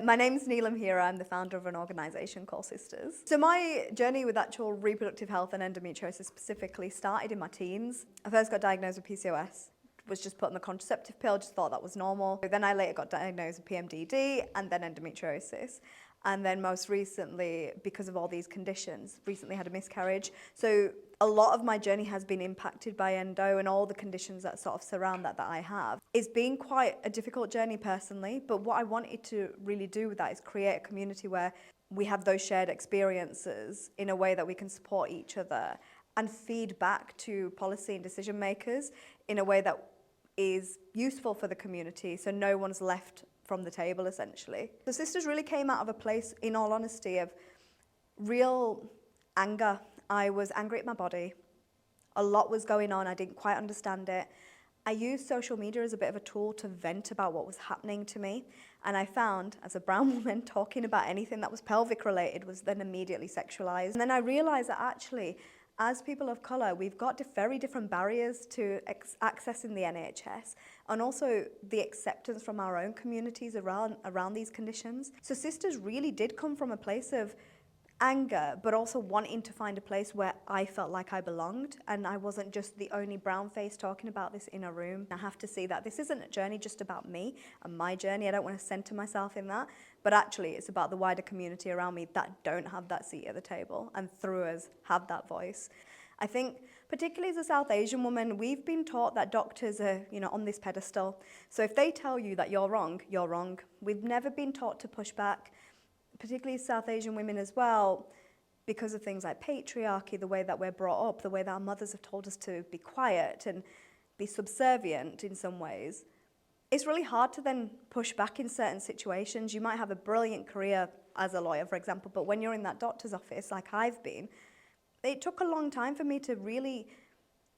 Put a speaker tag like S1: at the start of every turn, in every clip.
S1: My name's Neelam Heera. I'm the founder of an organisation called Cysters. So my journey with actual reproductive health and endometriosis specifically started in my teens. I first got diagnosed with PCOS, was just put on the contraceptive pill, just thought that was normal. Then I later got diagnosed with PMDD and then endometriosis. And then most recently, because of all these conditions, recently had a miscarriage. So a lot of my journey has been impacted by endo and all the conditions that sort of surround that I have. It's been quite a difficult journey personally, but what I wanted to really do with that is create a community where we have those shared experiences in a way that we can support each other and feed back to policy and decision makers in a way that is useful for the community, so no one's left from the table, essentially. The Cysters really came out of a place, in all honesty, of real anger. I was angry at my body. A lot was going on. I didn't quite understand it. I used social media as a bit of a tool to vent about what was happening to me. And I found, as a brown woman, talking about anything that was pelvic related was then immediately sexualized. And then I realized that actually, as people of colour, we've got very different barriers to accessing the NHS and also the acceptance from our own communities around these conditions. So Cysters really did come from a place of anger, but also wanting to find a place where I felt like I belonged and I wasn't just the only brown face talking about this in a room. I have to see that this isn't a journey just about me and my journey. I don't want to center myself in that, but actually it's about the wider community around me that don't have that seat at the table and through us have that voice. I think particularly as a South Asian woman, we've been taught that doctors are, on this pedestal. So if they tell you that you're wrong, you're wrong. We've never been taught to push back, particularly South Asian women as well, because of things like patriarchy, the way that we're brought up, the way that our mothers have told us to be quiet and be subservient in some ways. It's really hard to then push back in certain situations. You might have a brilliant career as a lawyer, for example, but when you're in that doctor's office, like I've been, it took a long time for me to really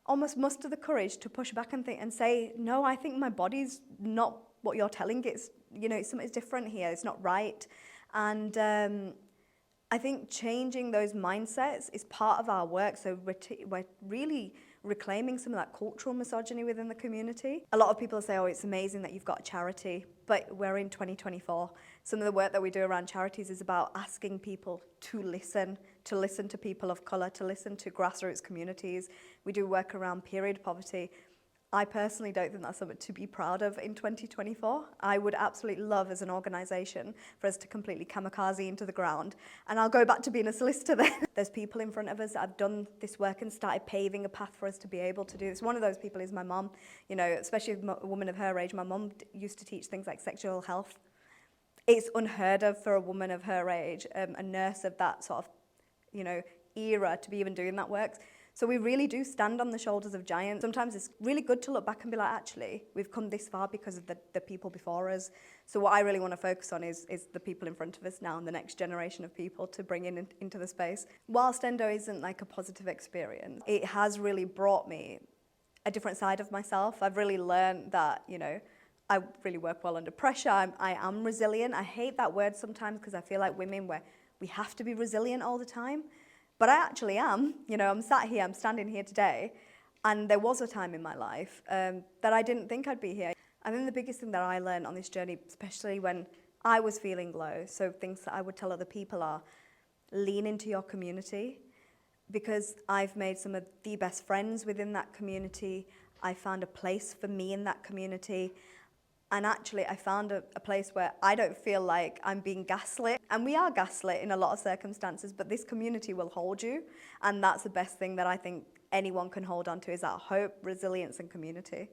S1: almost muster the courage to push back and say, no, I think my body's not what you're telling it. It's something's different here. It's not right. And I think changing those mindsets is part of our work. So we're really reclaiming some of that cultural misogyny within the community. A lot of people say, oh, it's amazing that you've got a charity, but we're in 2024. Some of the work that we do around charities is about asking people to listen to people of colour, to listen to grassroots communities. We do work around period poverty. I personally don't think that's something to be proud of in 2024. I would absolutely love as an organisation for us to completely kamikaze into the ground. And I'll go back to being a solicitor then. There's people in front of us that have done this work and started paving a path for us to be able to do this. One of those people is my mum. Especially a woman of her age, my mum used to teach things like sexual health. It's unheard of for a woman of her age, a nurse of that sort of, era to be even doing that work. So we really do stand on the shoulders of giants. Sometimes it's really good to look back and be like, actually, we've come this far because of the people before us. So what I really want to focus on is the people in front of us now and the next generation of people to bring into the space. Whilst endo isn't like a positive experience, it has really brought me a different side of myself. I've really learned that, I really work well under pressure. I am resilient. I hate that word sometimes because I feel like women, we have to be resilient all the time. But I actually am. I'm standing here today, and there was a time in my life that I didn't think I'd be here. I think the biggest thing that I learned on this journey, especially when I was feeling low, so things that I would tell other people are, lean into your community, because I've made some of the best friends within that community. I found a place for me in that community. And actually, I found a place where I don't feel like I'm being gaslit. And we are gaslit in a lot of circumstances, but this community will hold you. And that's the best thing that I think anyone can hold on to is that hope, resilience, and community.